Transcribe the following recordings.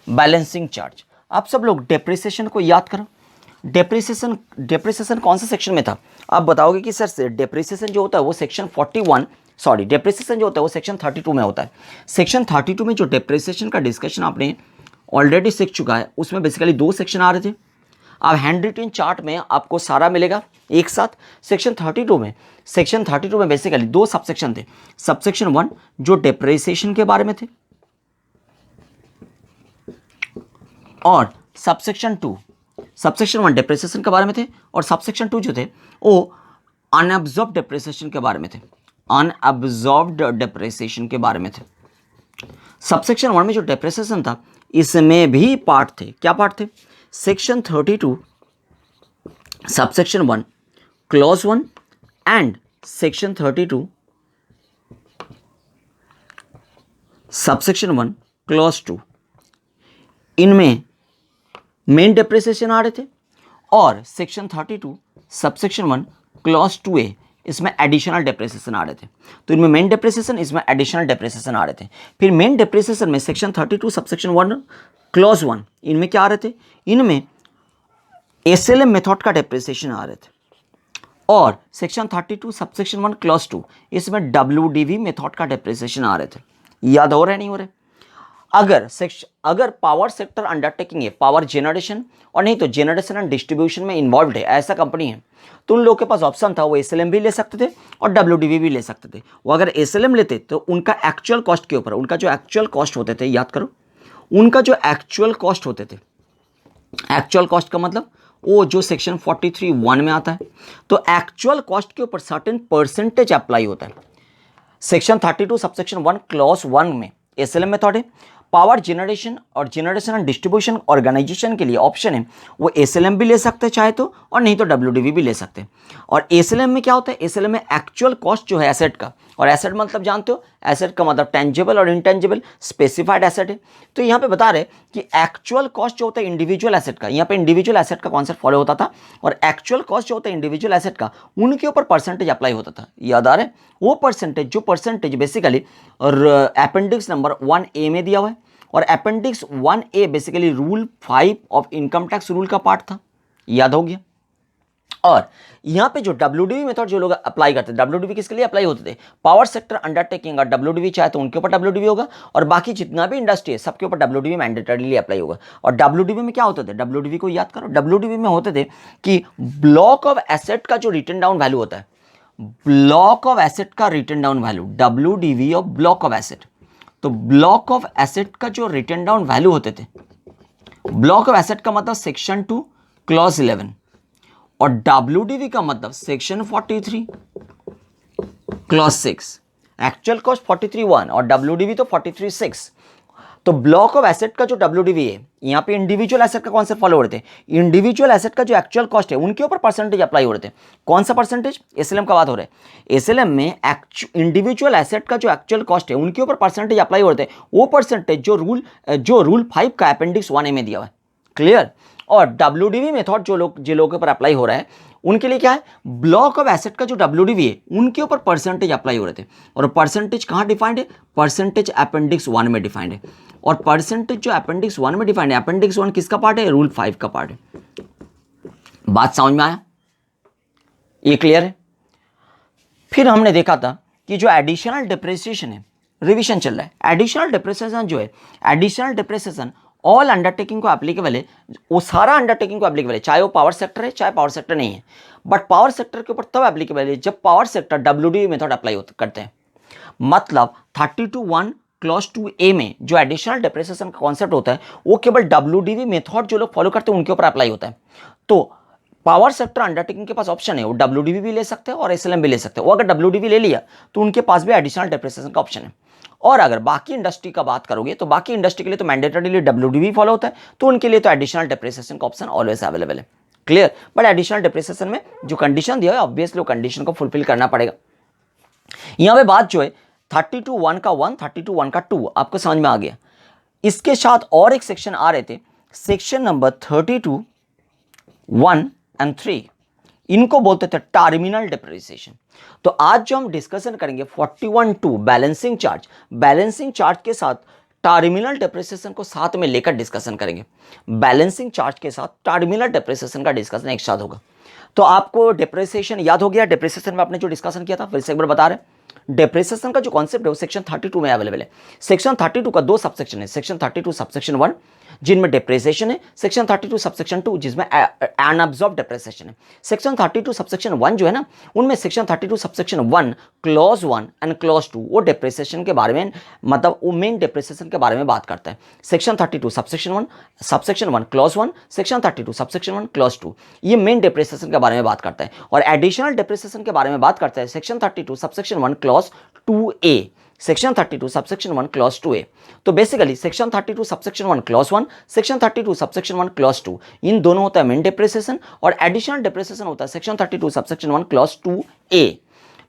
Balancing charge. आप सब लोग डेप्रिसिएशन को याद करो। डेप्रिसिएशन कौन सा सेक्शन में था? आप बताओगे कि सर डेप्रिसिएशन जो होता है वो सेक्शन 41, सॉरी डेप्रिसिएशन जो होता है वो सेक्शन 32 में होता है। सेक्शन 32 में जो डेप्रिसिएशन का डिस्कशन आपने ऑलरेडी सीख चुका है, उसमें बेसिकली दो सेक्शन आ रहे थे। अब हैंड रिटन चार्ट में आपको सारा मिलेगा एक साथ। सेक्शन 32 में बेसिकली दो सबसेक्शन थे। सबसेक्शन 1 जो डेप्रिसिएशन के बारे में थे, और सबसेक्शन 1 डेप्रिसिएशन के बारे में थे, और सबसेक्शन 2 जो थे वो अनअब्जॉर्ब्ड डेप्रिसिएशन के बारे में थे। अनअब्जॉर्ब्ड डेप्रिसिएशन के बारे में थे। सबसेक्शन 1 में जो डेप्रिसिएशन था इसमें भी पार्ट थे। क्या पार्ट थे? Section 32 subsection 1 clause 1 and section 32 subsection 1 clause 2। इनमें मेन डेप्रिसिएशन आ रहे थे, और सेक्शन 32 सबसेक्शन 1 क्लॉज 2A इसमें एडिशनल डेप्रिसिएशन आ रहे थे। तो इनमें मेन डेप्रिसिएशन, इसमें एडिशनल डेप्रिसिएशन आ रहे थे। फिर मेन डेप्रिसिएशन में सेक्शन 32 सबसेक्शन 1 क्लॉज 1 इनमें क्या आ रहे थे? इनमें SLM मेथड का डेप्रिसिएशन आ रहे थे, और सेक्शन 32 सबसेक्शन 1 क्लॉज 2 इसमें WDV मेथड का डेप्रिसिएशन आ रहे थे। याद हो रहे नहीं हो रहे? अगर पावर सेक्टर अंडरटेकिंग है, पावर जनरेशन और नहीं तो जनरेशन एंड डिस्ट्रीब्यूशन में इन्वॉल्व है, ऐसा कंपनी है, तो उन लोगों के पास ऑप्शन था, वो SLM भी ले सकते थे और WDV भी ले सकते थे। वो अगर SLM लेते तो उनका एक्चुअल कॉस्ट के ऊपर, उनका जो एक्चुअल कॉस्ट होते थे, याद करो, उनका जो एक्चुअल कॉस्ट होते थे, एक्चुअल कॉस्ट का मतलब वो जो सेक्शन 43(1) में आता है, तो एक्चुअल कॉस्ट के ऊपर सर्टेन परसेंटेज अप्लाई होता है। सेक्शन 32 सबसेक्शन 1 क्लॉज 1 में SLM मेथड है। पावर जनरेशन और जनरेशन एंड डिस्ट्रीब्यूशन ऑर्गेनाइजेशन के लिए ऑप्शन है, वो SLM भी ले सकते हैं चाहे तो, और नहीं तो WDV भी ले सकते हैं। और SLM में क्या होता है? SLM में एक्चुअल कॉस्ट जो है एसेट का, और एसेट मतलब जानते हो, एसेट का मतलब टेंजिबल और इनटेंजिबल स्पेसिफाइड एसेट है। तो यहाँ पे बता रहे कि एक्चुअल कॉस्ट जो होता है इंडिविजुअल एसेट का, यहाँ पे इंडिविजुअल एसेट का कॉन्सेप्ट फॉलो होता था, और एक्चुअल कॉस्ट जो होता है इंडिविजुअल एसेट का, उनके ऊपर परसेंटेज अप्लाई होता था। याद आ रहा है? वो percentage basically appendix number 1A में दिया हुआ है, और appendix 1A basically rule 5 of income tax rule का पार्ट था। याद हो गया? और यहां पे जो WDV मेथड जो लोग अप्लाई करते थे, WDV किसके लिए अप्लाई होते थे? पावर सेक्टर अंडरटेकिंग, और WDV चाहे तो उनके ऊपर WDV होगा, और बाकी जितना भी इंडस्ट्री है सबके ऊपर WDV मैंडेटरीली अप्लाई होगा। और WDV में क्या होते थे? WDV को याद करो, WDV में होते थे कि ब्लॉक ऑफ एसेट का जो रिटन डाउन वैल्यू होता है, ब्लॉक ऑफ एसेट का written down value, WDV of block of asset. तो ब्लॉक ऑफ एसेट का जो रिटन डाउन वैल्यू होते थे, ब्लॉक ऑफ एसेट का मतलब सेक्शन 2 क्लॉज 11, और WDV का मतलब सेक्शन 43 क्लॉज 6। एक्चुअल कॉस्ट 43(1) और WDV तो 43(6). तो ब्लॉक ऑफ एसेट का जो WDV है, यहाँ पे इंडिविजुअल एसेट का कॉन्सेप्ट फॉलो हो रहे थे। इंडिविजुअल एसेट का जो एक्चुअल कॉस्ट है उनके ऊपर परसेंटेज अप्लाई हो रहे थे। कौन सा परसेंटेज? SLM का बात हो रहा है। SLM में इंडिविजुअल एसेट का जो एक्चुअल कॉस्ट है उनके ऊपर परसेंटेज अप्लाई हो रहे थे। वो परसेंटेज जो रूल 5 का अपेंडिक्स 1A में दिया हुआ है। क्लियर? और WDV मेथड जो लोगों के ऊपर अप्लाई हो रहा है उनके लिए क्या है? ब्लॉक ऑफ एसेट का जो WDV है उनके ऊपर परसेंटेज अप्लाई हो रहे थे। और परसेंटेज कहाँ डिफाइंड है? परसेंटेज अपेंडिक्स 1 में डिफाइंड है। और परसेंटेज जो अपेंडिक्स 1 में डिफाइंड है, अपेंडिक्स 1 किसका पार्ट है? रूल 5 का पार्ट है। बात समझ में आया? ये क्लियर है? फिर हमने देखा था कि जो एडिशनल डिप्रिसिएशन है, रिविजन चल रहा है। एडिशनल डिप्रिसिएशन जो है, एडिशनल डिप्रिसिएशन ऑल अंडरटेकिंग को एप्लीकेबल है, वो सारा अंडरटेकिंग को एप्लीकेबल है, चाहे वो पावर सेक्टर है चाहे पावर सेक्टर नहीं है। बट पावर सेक्टर के ऊपर तब एप्लीकेबल है जब power sector WDV method apply करते हैं। मतलब 32(1) क्लॉज 2A में जो एडिशनल डिप्रिसिएशन का कॉन्सेप्ट होता है वो केवल WDV मेथड जो लोग फॉलो करते हैं उनके ऊपर अप्लाई होता है। तो पावर सेक्टर अंडरटेकिंग के पास ऑप्शन है, वो WDV भी ले सकते हैं और SLM भी ले सकते हैं। वो अगर WDV ले लिया तो उनके पास भी एडिशनल डिप्रिसिएशन का ऑप्शन है। और अगर बाकी इंडस्ट्री का बात करोगे तो बाकी इंडस्ट्री के लिए तो मैंडेटरीली WDV फॉलो होता है, तो उनके लिए तो एडिशनल डिप्रिसिएशन का ऑप्शन ऑलवेज अवेलेबल है। क्लियर? बट एडिशनल डिप्रिसिएशन में जो कंडीशन दिया है ऑब्वियसली कंडीशन को फुलफिल करना पड़ेगा। यहां पे बात जो है 32(1) का 1, 32(1) का 2 आपको समझ में आ गया। इसके साथ और एक सेक्शन आ रहे थे, सेक्शन नंबर 32(1) एंड 3, इनको बोलते थे टर्मिनल डिप्रिसिएशन। तो आज जो हम डिस्कशन करेंगे 41(2) बैलेंसिंग चार्ज के साथ टर्मिनल डेप्रिसिएशन को साथ में लेकर डिस्कशन करेंगे। बैलेंसिंग चार्ज के साथ टर्मिनल डेप्रिसिएशन का डिस्कशन एक साथ होगा। तो आपको डेप्रिसिएशन याद हो गया। डेप्रिसिएशन में आपने जो डिस्कशन किया था फिर से एक बार बता रहे हैं। डेप्रिसिएशन का जो कॉन्सेप्ट है वो सेक्शन 32 में अवेलेबल है। सेक्शन 32 का दो सबसेक्शन है, सेक्शन 32 सबसेक्शन 1 जिनमें डेप्रिसिएशन है, सेक्शन 32 सबसेक्शन 2 जिसमें अनअब्जॉर्ब डेप्रिसिएशन है। सेक्शन 32 सबसेक्शन 1 जो है ना, उनमें section 32 subsection 1 clause 1 and clause 2 वो डेप्रिसिएशन के बारे में, मतलब वो मेन डेप्रिसिएशन के बारे में बात करता है। Section 32 subsection 1 clause 1, section 32 subsection 1 clause 2 ये मेन डेप्रिसिएशन के बारे में बात करता है। और एडिशनल डेप्रिसिएशन के बारे में बात करता है section 32 subsection 1 clause 2A, section 32 subsection 1 clause 2A। तो basically section 32 subsection 1 clause 1, section 32 subsection 1 clause 2 इन दोनों होता है मेन डेप्रिसिएशन, और एडिशनल डेप्रिसिएशन होता है section 32 subsection 1 clause 2A।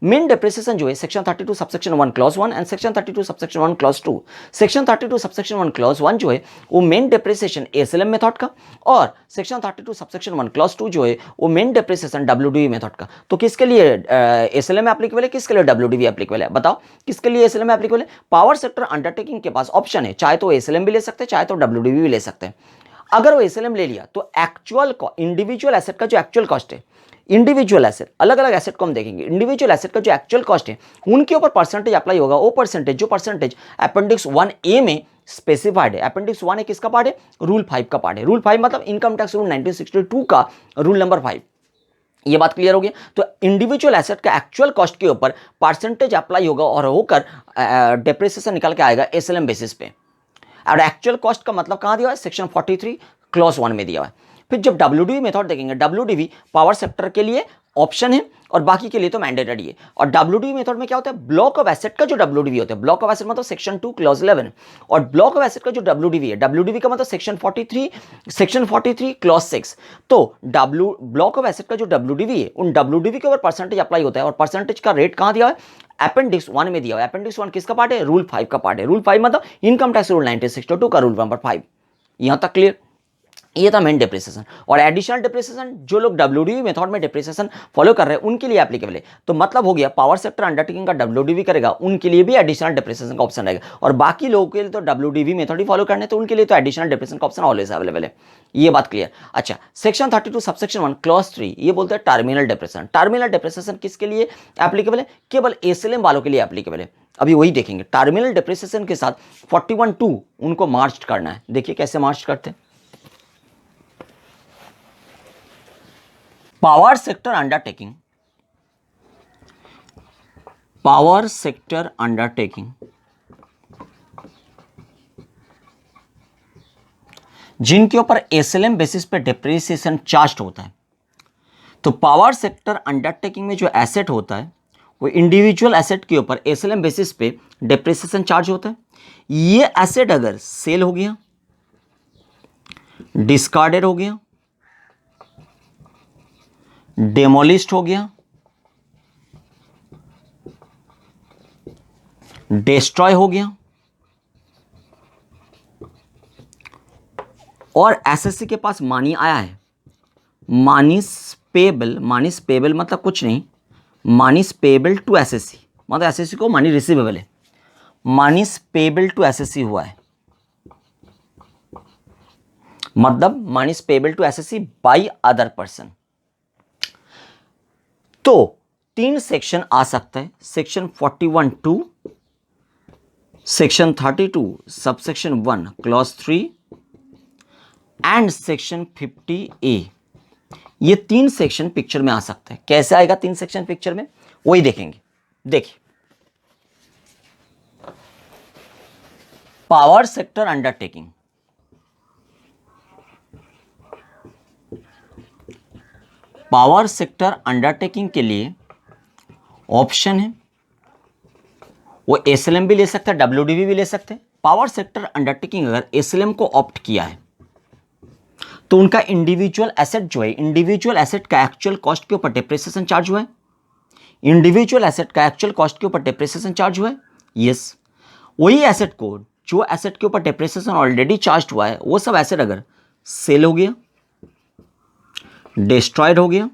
Main depreciation जो है section 32 subsection 1 clause 1 and section 32 subsection 1 clause 2। Section 32 subsection 1 clause 1 जो है वो मेन डेप्रिसिएशन एसएलएम मेथड का, और सेक्शन 32 सबसेक्शन 1 क्लॉज 2 जो है वो मेन डेप्रिसिएशन डब्ल्यूडीवी मेथड का। तो किसके लिए एसएलएम एप्लीकेबल है, किसके लिए डब्ल्यूडीवी एप्लीकेबल है, बताओ किसके लिए एसएलएम एप्लीकेबल है। पावर सेक्टर अंडरटेकिंग के पास ऑप्शन है, चाहे तो एसएलएम भी ले सकते हैं, चाहे तो डब्ल्यूडीवी भी ले सकते हैं। अगर वो एसएलएम ले लिया तो एक्चुअल इंडिविजुअल एसेट का जो एक्चुअल कॉस्ट है, इंडिविजुअल एसेट अलग अलग एसेट को हम देखेंगे, इंडिविजुअल एसेट का जो एक्चुअल कॉस्ट है उनके ऊपर परसेंटेज अप्लाई होगा। वो परसेंटेज जो परसेंटेज अपेंडिक्स 1A में स्पेसिफाइड है। अपेंडिक्स 1A किसका पार्ट है, रूल 5 का पार्ट है। रूल 5 मतलब इनकम टैक्स रूल 1962 का रूल नंबर 5। ये बात क्लियर होगी। तो इंडिविजुअल एसेट का एक्चुअल कॉस्ट के ऊपर परसेंटेज अप्लाई होगा और होकर डेप्रिसिएशन निकल के आएगा एसएलएम बेसिस पे। और एक्चुअल कॉस्ट का मतलब कहां दिया है, सेक्शन 43 क्लॉज 1 में दिया हुआ है। फिर जब डब्ल्यूडीवी मेथड देखेंगे, डब्ल्यूडीवी पावर सेक्टर के लिए ऑप्शन है और बाकी के लिए तो मैंडेटरी है। और डब्ल्यूडीवी मेथड में क्या होता है, ब्लॉक ऑफ एसेट का जो डब्ल्यूडीवी होता है, ब्लॉक ऑफ एसेट मतलब सेक्शन 2 क्लॉज 11, और ब्लॉक ऑफ एसेट का जो डब्ल्यूडीवी है, डब्ल्यूडीवी का मतलब सेक्शन 43 क्लॉज 6। तो ब्लॉक ऑफ एसेट का जो डब्ल्यूडीवी है उन डब्ल्यूडीवी के ऊपर परसेंटेज अप्लाई होता है, और परसेंटेज का रेट कहां दिया है, अपेंडिक्स 1 में दिया हुआ है। अपेंडिक्स 1 किसका पार्ट है, रूल 5 का पार्ट है। रूल 5 मतलब इनकम टैक्स रूल 1962 का रूल नंबर 5। यहां तक क्लियर। ये था मेन डेप्रिसिएशन। और एडिशनल डेप्रिसिएशन जो लोग डब्ल्यूडीवी मेथड में डेप्रिसिएशन फॉलो कर रहे हैं उनके लिए एप्लीकेबल है। तो मतलब हो गया पावर सेक्टर अंडरटेकिंग का डब्ल्यूडीवी करेगा उनके लिए भी एडिशनल डेप्रिसिएशन का ऑप्शन रहेगा, और बाकी लोगों के लिए तो डब्ल्यूडीवी मेथड ही फॉलो करने तो उनके लिए तो एडिशनल डेप्रिसिएशन का ऑप्शन ऑलवेज अवेलेबल है। ये बात क्लियर। अच्छा, सेक्शन 32 सबसेक्शन 1 क्लॉज 3 ये बोलते हैं टर्मिनल डेप्रिसिएशन। टर्मिनल डेप्रिसिएशन किसके लिए एप्लीकेबल है, केवल एसएलएम वालों के लिए एप्लीकेबल है। अभी वही देखेंगे, टर्मिनल डेप्रिसिएशन के साथ 41(2) उनको मार्च करना है। देखिए कैसे मार्च करते हैं। Power sector undertaking, power sector undertaking जिनके ऊपर एसएलएम बेसिस पे डेप्रिसिएशन चार्ज होता है। तो पावर सेक्टर अंडरटेकिंग में जो एसेट होता है वो इंडिविजुअल एसेट के ऊपर एसएलएम बेसिस पे डेप्रिसिएशन चार्ज होता है। ये एसेट अगर सेल हो गया, डिस्कार्डेड हो गया, डेमोलिस्ड हो गया, डिस्ट्रॉय हो गया, और एसएससी के पास मानी आया है, मानीस पेबल, मानीस पेबल मतलब कुछ नहीं, मानीस पेबल टू एसएससी मतलब एसएससी को मानी रिसीवेबल है, मानीस पेबल टू एसएससी हुआ है, मतलब monies payable to SSC by other person. तो 3 सेक्शन आ सकता है, section 41(2), section 32 subsection 1 clause 3 and section 50A। ये 3 सेक्शन पिक्चर में आ सकता है। कैसे आएगा 3 सेक्शन पिक्चर में, वही देखेंगे। देखिए, power sector undertaking, power sector undertaking के लिए ऑप्शन है, वो एसएलएम भी ले सकते हैं, डब्ल्यूडीवी भी ले सकते हैं। पावर सेक्टर अंडरटेकिंग अगर एसएलएम को ऑप्ट किया है तो उनका इंडिविजुअल एसेट जो है, इंडिविजुअल एसेट का एक्चुअल कॉस्ट के ऊपर डेप्रिसिएशन चार्ज हुआ है, इंडिविजुअल एसेट का एक्चुअल कॉस्ट के ऊपर डेप्रिसिएशन चार्ज हुआ है। यस, वही एसेट को, जो एसेट के ऊपर डेप्रिसिएशन ऑलरेडी चार्ज हुआ है, वो सब एसेट अगर सेल हो गया, डिस्ट्रॉयड हो गया,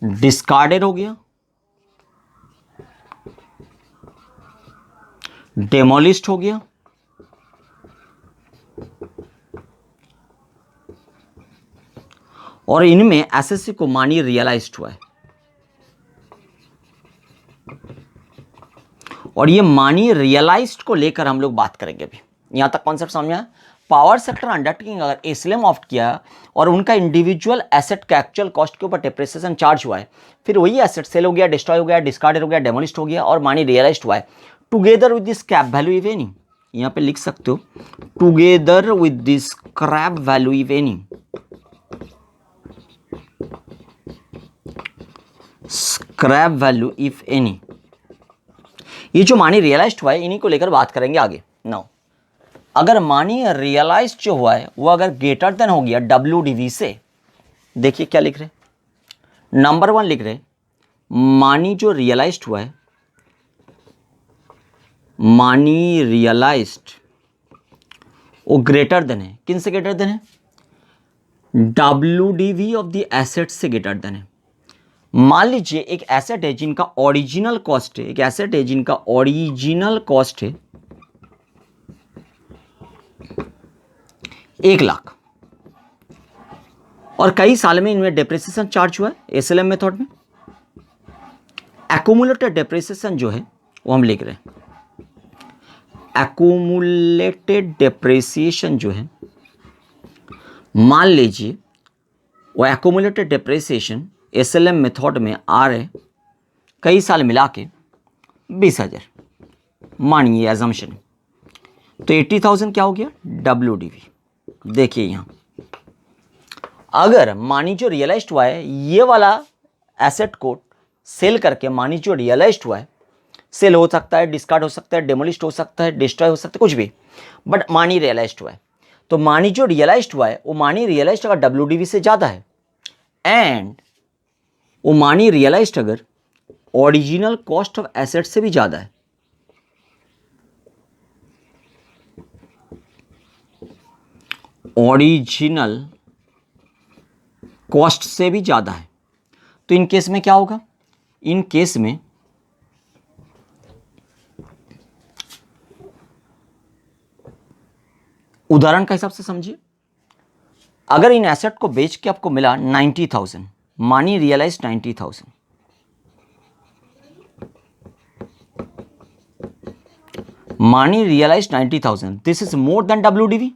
डिस्कार्डेड हो गया, डेमोलिस्ड हो गया, और इनमें एसएससी को मानी रियलाइज्ड हुआ है। और ये मानी रियलाइज्ड को लेकर हम लोग बात करेंगे अभी। यहां तक कॉन्सेप्ट समझ में आया? पावर सेक्टर अंडरटेकिंग अगर एसएलएम ऑप्ट किया और उनका इंडिविजुअल एसेट का एक्चुअल कॉस्ट के ऊपर डेप्रिसिएशन चार्ज हुआ है, फिर वही एसेट सेल हो गया, डिस्ट्रॉय हो गया, डिस्कार्डेड हो गया, डेमोलिश्ड हो गया और मानी रियलाइज्ड हुआ है, together with this scrap value if any. यहां पे लिख सकते हो together with this scrap value if any, scrap value if any. ये जो मानी रियलाइज्ड हुआ है इन्हीं को लेकर बात करेंगे आगे। नाउ अगर मानी रियलाइज्ड जो हुआ है वो अगर ग्रेटर देन हो गया WDV से, देखिए क्या लिख रहे, नंबर 1 लिख रहे, मानी जो रियलाइज्ड हुआ है, मानी रियलाइज्ड वो ग्रेटर देन है, किन से ग्रेटर देन है? WDV ऑफ द एसेट से ग्रेटर देन है। मान लीजिए एक एसेट है जिनका ओरिजिनल कॉस्ट है, एक एसेट है जिनका ओरिजिनल कॉस्ट है 1 लाख और कई साल में इनमें डेप्रिसिएशन चार्ज हुआ है एसएलएम मेथड में। एक्यूमुलेटेड डेप्रिसिएशन जो है वो हम लिख रहे हैं, एक्यूमुलेटेड डेप्रिसिएशन जो है, मान लीजिए वो एक्यूमुलेटेड डेप्रिसिएशन एसएलएम मेथड में आ रहे कई साल मिला के 20,000, मानिए एजम्पशन। तो 80,000 क्या हो गया? WDV। देखिए यहां अगर मानी जो रियलाइज्ड हुआ है ये वाला एसेट को सेल करके, मानी जो रियलाइज्ड हुआ है सेल हो सकता है, डिस्कार्ड हो सकता है, डेमोलिश्ड हो सकता है, डिस्ट्रॉय हो सकता है, कुछ भी, बट मानी रियलाइज्ड हुआ है। तो मानी जो रियलाइज्ड हुआ है वो मानी रियलाइज्ड अगर WDV से ज्यादा है एंड वो मानी रियलाइज्ड अगर ओरिजिनल कॉस्ट ऑफ एसेट से भी ज्यादा है, ओरिजिनल कॉस्ट से भी ज्यादा है, तो इन केस में क्या होगा? इन केस में उदाहरण का हिसाब से समझिए, अगर इन एसेट को बेच के आपको मिला 90,000, money realise 90,000, money realise 90,000, this is more than WDV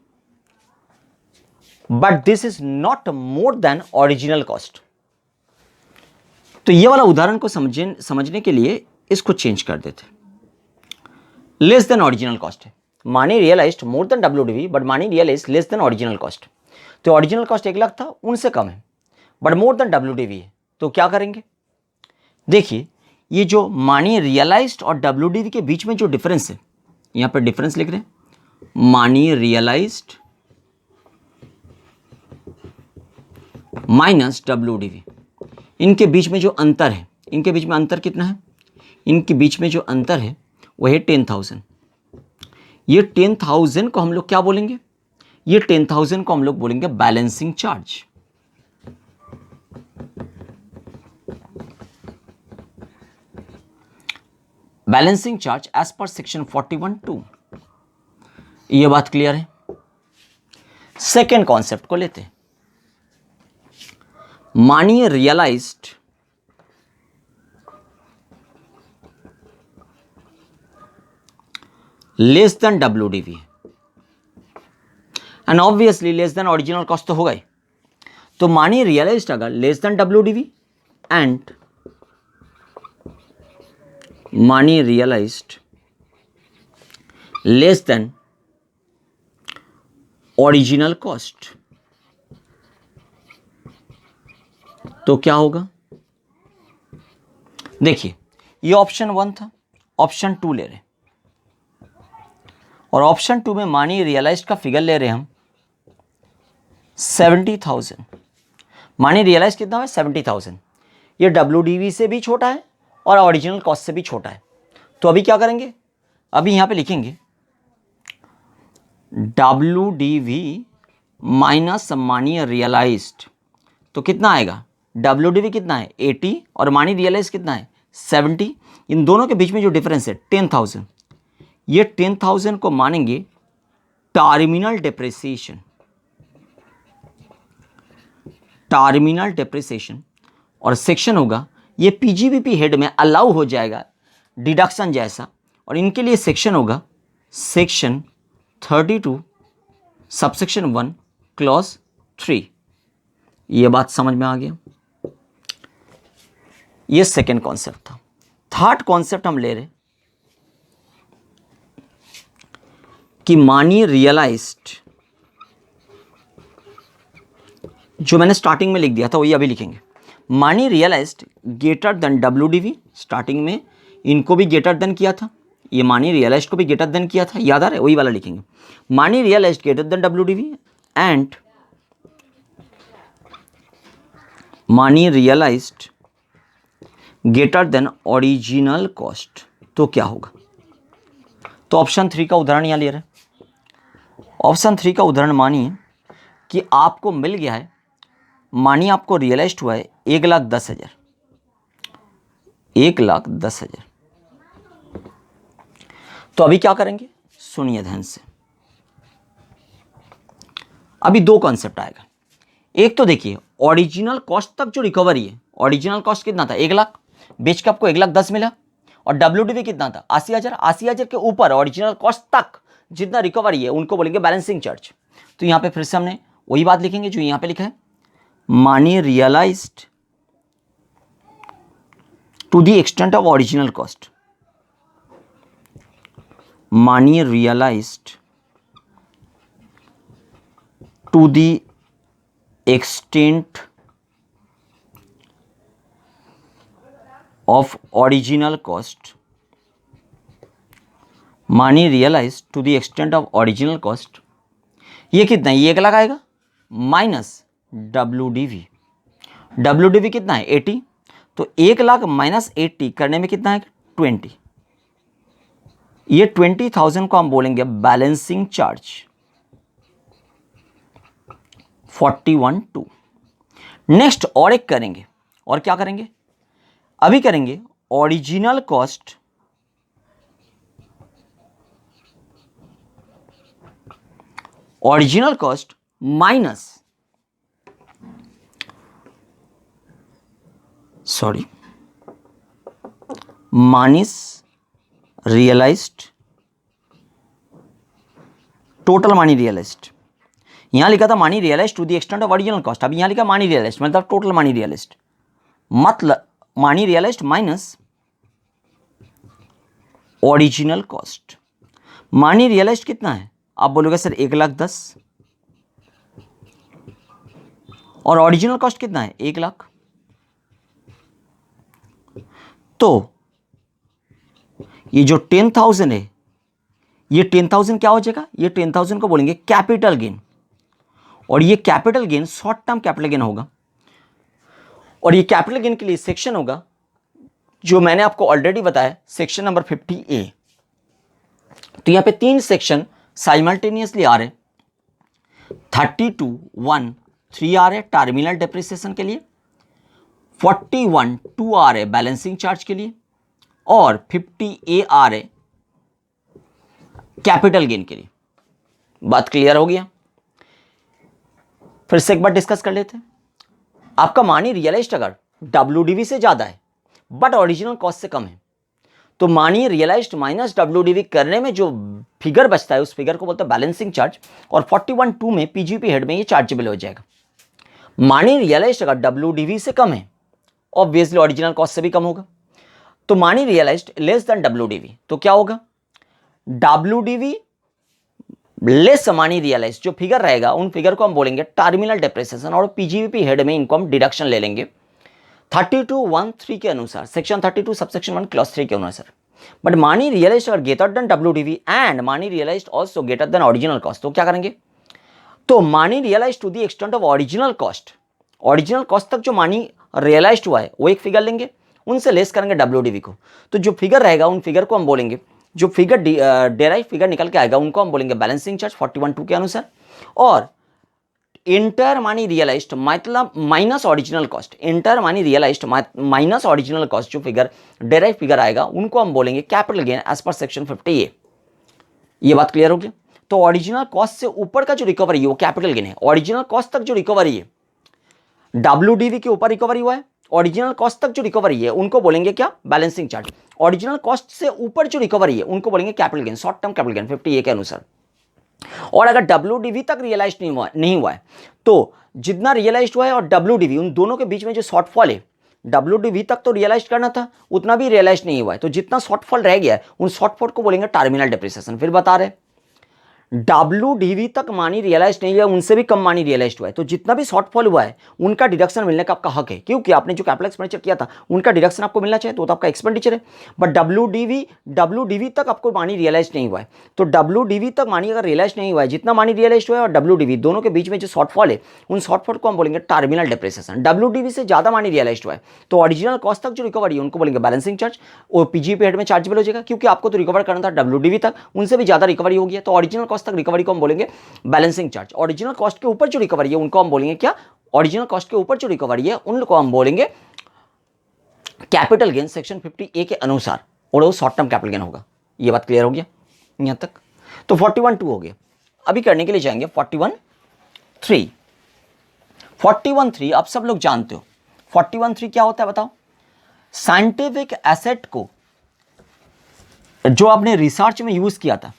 but this is not more than original cost. तो ये वाला उदाहरण को समझने के लिए इसको चेंज कर देते, लेस देन ओरिजिनल कॉस्ट है, money realised more than WDV but money realise less than original cost. तो ओरिजिनल कॉस्ट 1 लाख था, उनसे कम है बट मोर देन WDV है, तो क्या करेंगे? देखिए ये जो मानी रियलाइज्ड और WDV के बीच में जो डिफरेंस है, यहां पर डिफरेंस लिख रहे हैं, मानी रियलाइज्ड माइनस WDV, इनके बीच में जो अंतर है, इनके बीच में अंतर कितना है? इनके बीच में जो अंतर है वो है 10,000। ये 10,000 को हम लोग क्या बोलेंगे? ये 10,000 को हम लोग बोलेंगे balancing charge. Balancing charge as per section 41(2). ये बात क्लियर है? सेकेंड कॉन्सेप्ट को लेते हैं, money realised less than WDV and obviously less than original cost तो होगा ही। तो मानिए रियलाइज्ड अगर less than WDV and money realised less than original cost, तो क्या होगा? देखिए ये ऑप्शन 1 था, ऑप्शन 2 ले रहे और ऑप्शन 2 में मानी रियलाइज्ड का फिगर ले रहे हम 70,000। मानी रियलाइज कितना है? 70,000। ये WDV से भी छोटा है और ओरिजिनल कॉस्ट से भी छोटा है। तो अभी क्या करेंगे? अभी यहां पे लिखेंगे WDV माइनस मानी रियलाइज्ड, तो कितना आएगा? WDV कितना है? 80 और मानी रियलाइज कितना है? 70। इन दोनों के बीच में जो डिफरेंस है 10,000, ये 10,000 को मानेंगे टर्मिनल डेप्रिसिएशन, टर्मिनल डेप्रिसिएशन, और सेक्शन होगा ये पीजीबीपी हेड में अलाउ हो जाएगा डिडक्शन जैसा, और इनके लिए सेक्शन होगा सेक्शन 32 सबसेक्शन 1 क्लॉज 3। ये बात समझ में आ गया। ये सेकेंड कॉन्सेप्ट था। थर्ड कॉन्सेप्ट हम ले रहे कि मानी रियलाइज्ड, जो मैंने स्टार्टिंग में लिख दिया था वही अभी लिखेंगे। Money realised greater than WDV, starting में इनको भी ग्रेटर देन किया था, ये मानी रियलाइज्ड को भी ग्रेटर देन किया था, याद आ रहा है, वही वाला लिखेंगे। Money realised greater than WDV and money realised greater than original cost, तो क्या होगा? तो ऑप्शन 3 का उदाहरण यहां ले रहे हैं। ऑप्शन 3 का उदाहरण मानिए कि आपको मिल गया है, मानिए आपको रियलाइज्ड हुआ है 1,10,000, 1,10,000। तो अभी क्या करेंगे, सुनिए ध्यान से। अभी दो कॉन्सेप्ट आएगा। एक तो देखिए ओरिजिनल कॉस्ट तक जो रिकवरी है, ओरिजिनल कॉस्ट कितना था 1,00,000, बेच के आपको 1,10,000 मिला, और WDV कितना था 80,000, 80,000 के ऊपर ओरिजिनल कॉस्ट तक जितना रिकवरी है उनको बोलेंगे बैलेंसिंग चार्ज। तो यहां पे फिर से हमने वही बात लिखेंगे जो यहां पे लिखा है, money realised to the extent of original cost, money realised to the extent of original cost, money realised to the extent of original cost, ये कितना है, ये 1,00,000 आएगा माइनस WDV, WDV कितना है 80, तो 1,00,000 माइनस 80 करने में कितना है 20, ये 20,000 को हम बोलेंगे बैलेंसिंग चार्ज 41,2। नेक्स्ट और एक करेंगे, और क्या करेंगे, अभी करेंगे original cost minus, sorry, minus realised total money realised. यहां लिखा था money realised to the extent of original cost, अब यहां लिखा मानी रियलाइज्ड मतलब टोटल मानी रियलाइज्ड, मतलब मानी realised minus original cost. Money realised कितना है, आप बोलोगे सर 1,10,000, और ओरिजिनल कॉस्ट कितना है 1,00,000, तो ये जो 10,000 है, ये 10,000 क्या हो जाएगा, ये 10,000 को बोलेंगे कैपिटल गेन, और ये capital gain short term capital gain होगा, और ये कैपिटल गेन के लिए सेक्शन होगा जो मैंने आपको ऑलरेडी बताया, सेक्शन नंबर 50A। तो यहां पे 3 सेक्शन साइमल्टेनियसली आ रहे, 32(1)(3) आ रहे टर्मिनल डेप्रिसिएशन के लिए, 41(2) आ रहे बैलेंसिंग चार्ज के लिए, और 50A आ रहे कैपिटल गेन के लिए। बात क्लियर हो गया? फिर से एक बार डिस्कस कर लेते हैं। आपका मानी रियलाइज्ड अगर WDV से ज्यादा है बट ओरिजिनल कॉस्ट से कम है, तो मानी रियलाइज्ड माइनस WDV करने में जो फिगर बचता है उस फिगर को बोलते हैं बैलेंसिंग चार्ज, और 41(2) में पीजीपी हेड में ये चार्जेबल हो जाएगा। मानी रियलाइज्ड अगर WDV से कम है, ऑब्वियसली ओरिजिनल कॉस्ट से भी कम होगा, तो money realised less than WDV, तो क्या होगा WDV लेस मानी रियलाइज्ड, जो फिगर रहेगा उन फिगर को हम बोलेंगे टर्मिनल डेप्रिसिएशन, और पीजीपी हेड में इनको हम डिडक्शन ले लेंगे 32(1)(3) के अनुसार, सेक्शन 32 सबसेक्शन 1 क्लॉज 3 के अनुसार। बट मानी रियलाइज्ड अगर greater than WDV and money realised also greater than original cost, तो क्या करेंगे, तो money realised to the extent of original cost, original cost तक जो मानी रियलाइज्ड हुआ है वो एक फिगर लेंगे, उनसे लेस करेंगे WDV को, तो जो फिगर रहेगा उन फिगर को हम बोलेंगे, जो फिगर डेराइव फिगर निकल के आएगा उनको हम बोलेंगे बैलेंसिंग चार्ज 41(2) के अनुसार, और इंटर मानी रियलाइज्ड मतलब minus original cost, inter money realised minus original cost जो फिगर डेराइव फिगर आएगा उनको हम बोलेंगे capital gain as per section 50A। ये बात क्लियर होगी। तो ओरिजिनल कॉस्ट से ऊपर का जो रिकवरी है वो कैपिटल गेन है। ओरिजिनल कॉस्ट तक जो रिकवरी है, WDV के ऊपर रिकवरी हुआ है, ओरिजिनल कॉस्ट तक जो रिकवरी है उनको बोलेंगे क्या, बैलेंसिंग चार्ज। ओरिजिनल कॉस्ट से ऊपर जो रिकवरी है उनको बोलेंगे capital gain, short term capital gain 50A के अनुसार। और अगर WDV तक रियलाइज नहीं हुआ है तो जितना रियलाइज हुआ है और WDV उन दोनों के बीच में जो शॉर्टफॉल है, WDV तक तो रियलाइज करना था, उतना भी रियलाइज नहीं हुआ है, तो जितना शॉर्टफॉल रह गया है उन शॉर्टफॉल को बोलेंगे टर्मिनल डेप्रिसिएशन। फिर बता रहे WDV तक मानी रियलाइज नहीं हुआ, उनसे भी कम मानी रियलाइज हुआ है, तो जितना भी शॉर्टफॉल हुआ है उनका डिडक्शन मिलने का आपका हक है, क्योंकि आपने जो कैपिटल एक्सपेंडिचर किया था उनका डिडक्शन आपको मिलना चाहिए, तो आपका एक्सपेंडिचर है। बट WDV तक आपको मानी रियलाइज नहीं हुआ है, तो WDV तक मानी अगर रियलाइज नहीं हुआ है, जितना मानी रियलाइज हुआ है और WDV दोनों के बीच में जो शॉर्टफॉल है उन शॉर्टफॉल को हम बोलेंगे टर्मिनल डेप्रिसिएशन। WDV से ज्यादा मानी रियलाइज हुआ है तो ओरिजिनल कॉस्ट तक जो रिकवरी है उनको बोलेंगे बैलेंसिंग चार्ज, और PGP हेड में चार्जेबल हो जाएगा, क्योंकि आपको तो रिकवर करना था WDV तक, उनसे भी ज्यादा रिकवरी हो गया, तो ओरिजिनल कॉस्ट तक रिकवरी को हम बोलेंगे बैलेंसिंग चार्ज। ओरिजिनल कॉस्ट के ऊपर जो रिकवरी है उनको हम बोलेंगे क्या, ओरिजिनल कॉस्ट के ऊपर जो रिकवरी है उनको हम बोलेंगे कैपिटल गेन सेक्शन 50A के अनुसार, और वो शॉर्ट टर्म कैपिटल गेन होगा। ये बात क्लियर हो गया यहां तक। तो 41.2 हो गया। अभी करने के लिए जाएंगे 41.3। 41.3 आप सब लोग जानते हो 41.3 क्या होता है बताओ। साइंटिफिक एसेट को जो आपने रिसर्च में यूज किया था,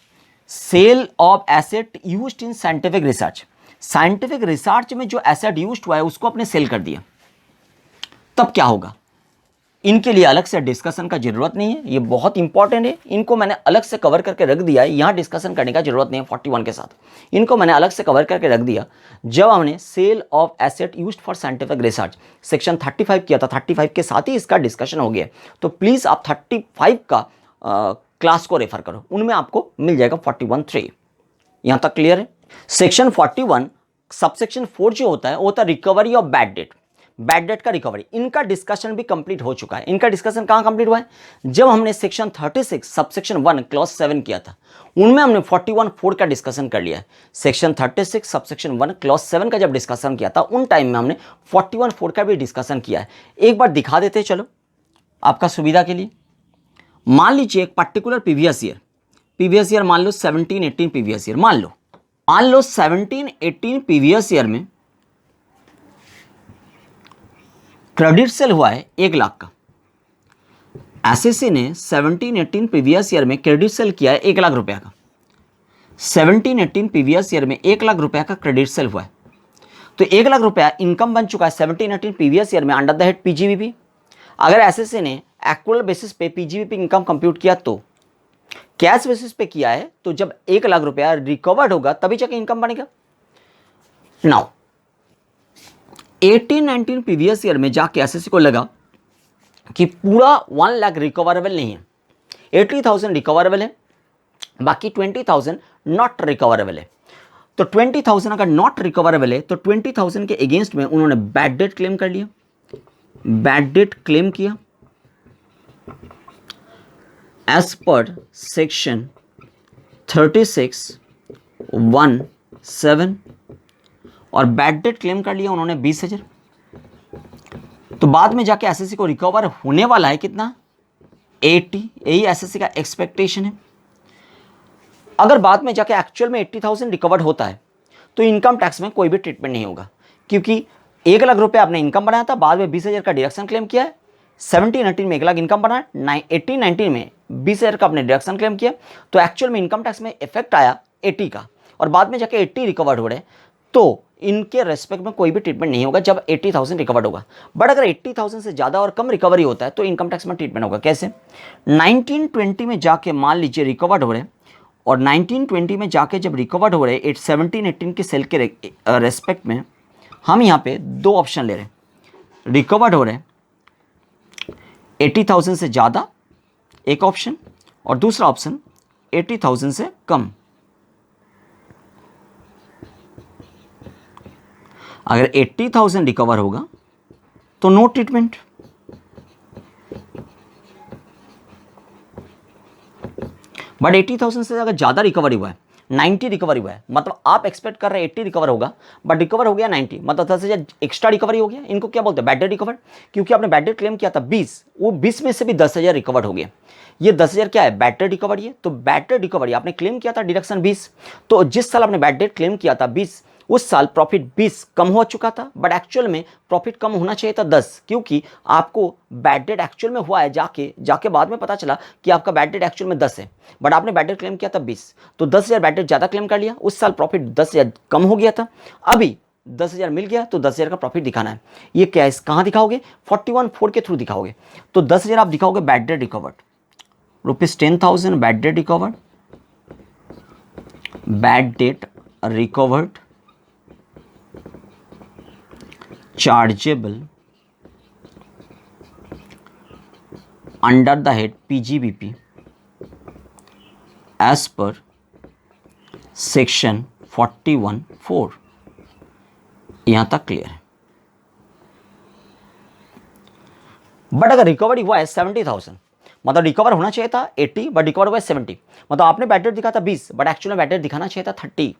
sale of asset used in scientific research, scientific research में जो एसेट यूज्ड हुआ है उसको आपने सेल कर दिया, तब क्या होगा। इनके लिए अलग से डिस्कशन का जरूरत नहीं है, ये बहुत इंपॉर्टेंट है, इनको मैंने अलग से कवर करके रख दिया है, यहां डिस्कशन करने का जरूरत नहीं है। 41 के साथ इनको मैंने अलग से कवर करके रख दिया। जब हमने sale of asset used for scientific research section 35 किया था, 35 के साथ ही इसका डिस्कशन हो गया, तो प्लीज आप 35 का क्लास को रेफर करो, उनमें आपको मिल जाएगा 41.3। यहां तक क्लियर है। सेक्शन 41 सबसेक्शन 4 जो होता है वो होता है recovery of bad debt, bad debt का रिकवरी। इनका डिस्कशन भी कंप्लीट हो चुका है। इनका डिस्कशन कहां कंप्लीट हुआ है, जब हमने सेक्शन 36 सबसेक्शन 1 क्लॉज 7 किया था, उनमें हमने 41.4 का डिस्कशन कर लिया है। सेक्शन 36 सबसेक्शन 1 क्लॉज 7 का जब डिस्कशन किया था उन टाइम में हमने 41.4 का भी डिस्कशन किया है। एक बार दिखा देते चलो आपका सुविधा के लिए। मान लीजिए एक पर्टिकुलर प्रीवियस ईयर मान लो 17-18 प्रीवियस ईयर, मान लो 17-18 प्रीवियस ईयर में क्रेडिट सेल हुआ है 1 लाख का। एसएससी ने 17-18 प्रीवियस ईयर में क्रेडिट सेल किया है 1 लाख रुपया का। 17-18 प्रीवियस ईयर में 1 लाख रुपया का क्रेडिट सेल हुआ है, तो 1 लाख रुपया इनकम बन चुका है 17-18 प्रीवियस ईयर में अंडर द हेड PGBP। अगर एसएससी ने एक्चुअल बेसिस पे PGBP इनकम कंप्यूट किया तो कैश बेसिस पे किया है, तो जब 1 लाख रुपया रिकवर्ड होगा तभी जाके इनकम बनेगा। नाउ 18-19 प्रीवियस ईयर में जाके एसएससी को लगा कि पूरा 1 लाख रिकवरेबल नहीं है, 80,000 रिकवरेबल है, बाकी 20,000 नॉट रिकवरेबल है। तो 20,000 अगर नॉट रिकवरेबल है तो 20,000 के अगेंस्ट में उन्होंने बैड डेट क्लेम कर लिया, बैड डेट क्लेम किया एज पर सेक्शन 36(1)(7 और बैड डेट क्लेम कर लिया उन्होंने 20,000। तो बाद में जाके एसएससी को रिकवर होने वाला है कितना, 80। यही एसएससी का एक्सपेक्टेशन है। अगर बाद में जाके एक्चुअल में 80,000 रिकवर्ड होता है तो इनकम टैक्स में कोई भी ट्रीटमेंट नहीं होगा, क्योंकि 1 लाख रुपए आपने इनकम बनाया था, बाद में 20,000 का डिडक्शन क्लेम किया है। 17-18 में 1 लाख इनकम बना, 18-19 में 20,000 का आपने डिडक्शन क्लेम किया, तो एक्चुअल में इनकम टैक्स में इफेक्ट आया 80 का, और बाद में जाके 80 रिकवर्ड हो रहे, तो इनके रेस्पेक्ट में कोई भी ट्रीटमेंट नहीं होगा जब 80,000 रिकवर्ड होगा। बट अगर 80,000 से ज़्यादा और कम रिकवरी होता है तो इनकम टैक्स में ट्रीटमेंट होगा। कैसे, 1920 में जाके मान लीजिए रिकवर्ड हो रहे, और 1920 में जाके जब रिकवर्ड हो रहे 17-18 के सेल के रेस्पेक्ट में, हम यहाँ पे 2 ऑप्शन ले रहे हैं। रिकवर्ड हो रहे 80,000 से ज़्यादा एक ऑप्शन, और दूसरा ऑप्शन 80,000 से कम। अगर 80,000 रिकवर होगा तो नो ट्रीटमेंट, बट 80,000 से अगर ज़्यादा रिकवरी हुआ है 90 रिकवरी हुआ है, मतलब आप एक्सपेक्ट कर रहे हैं 80 रिकवर होगा, बट रिकवर हो गया 90, मतलब 10,000 एक्स्ट्रा रिकवरी हो गया। इनको क्या बोलते हैं, बैड डेट रिकवर, क्योंकि आपने बैड डेट क्लेम किया था 20, वो 20 में से भी 10,000 रिकवर हो गया। ये 10,000 क्या है, बैड डेट रिकवरी है। तो बैड डेट रिकवरी आपने क्लेम किया था डिडक्शन 20, तो जिस साल आपने बैड डेट क्लेम किया था 20, उस साल प्रॉफिट 20 कम हो चुका था, बट एक्चुअल में प्रॉफिट कम होना चाहिए था 10, क्योंकि आपको बैड डेट एक्चुअल में हुआ है, जाके बाद में पता चला कि आपका बैड डेट एक्चुअल में 10 है, बट आपने बैड डेट क्लेम किया था 20, तो 10,000 बैड डेट ज़्यादा क्लेम कर लिया, उस साल प्रॉफिट 10,000 कम हो गया था। अभी 10,000 मिल गया तो 10,000 का प्रॉफिट दिखाना है। ये क्या है, कहाँ दिखाओगे, 41(4) के थ्रू दिखाओगे। तो 10,000 आप दिखाओगे bad debt recovered, ₹10,000 bad debt recovered, bad debt recovered chargeable under the head PGBP as per section 41(4). यहां तक क्लियर है। बट अगर रिकवरी हुआ है 70,000, मतलब रिकवर होना चाहिए था 80, बट रिकवर हुआ है 70, मतलब आपने बैड डेट दिखा था 20, बट एक्चुअल में बैड डेट दिखाना चाहिए था 30,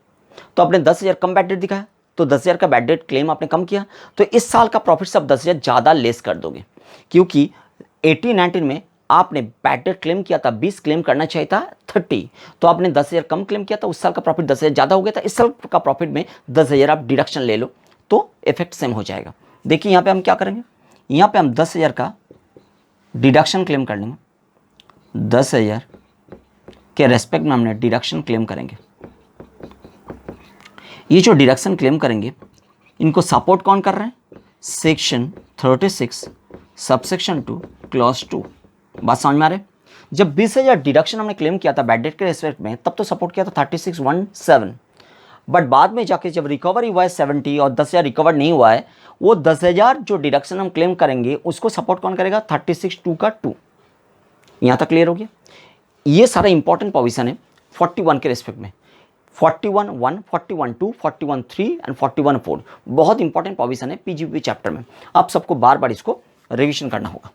तो आपने 10,000 कम बैड डेट दिखाया, तो 10,000 का बैड डेट क्लेम आपने कम किया, तो इस साल का प्रॉफिट सब 10,000 ज़्यादा लेस कर दोगे, क्योंकि 18-19 में आपने बैड डेट क्लेम किया था 20, क्लेम करना चाहिए था 30, तो आपने 10,000 कम क्लेम किया था, उस साल का प्रॉफिट 10,000 ज़्यादा हो गया था, इस साल का प्रॉफिट में 10,000 आप डिडक्शन ले लो तो इफेक्ट सेम हो जाएगा। देखिए यहाँ पे हम क्या करेंगे, यहाँ पे हम 10,000 का डिडक्शन क्लेम कर लेंगे, 10,000 के रेस्पेक्ट में हमने डिडक्शन क्लेम करेंगे। ये जो डिडक्शन क्लेम करेंगे इनको सपोर्ट कौन कर रहे हैं, सेक्शन 36 सबसेक्शन 2 क्लॉज 2। बात समझ में आ रही है। जब 20,000 डिडक्शन हमने क्लेम किया था बैड डेट के रेस्पेक्ट में, तब तो सपोर्ट किया था 3617, बट बाद में जाके जब रिकवरी हुआ है 70 और 10,000 रिकवर नहीं हुआ है, वो 10,000 जो डिडक्शन हम क्लेम करेंगे उसको सपोर्ट कौन करेगा, 36(2) का 2। यहाँ तक क्लियर हो गया। ये सारा इंपॉर्टेंट प्रोविजन है 41 के रेस्पेक्ट में, 41(1), 41(2), 41(3) एंड 41(4) बहुत इंपॉर्टेंट प्रोविजन है पीजीबीपी चैप्टर में। आप सबको बार बार इसको रिवीजन करना होगा।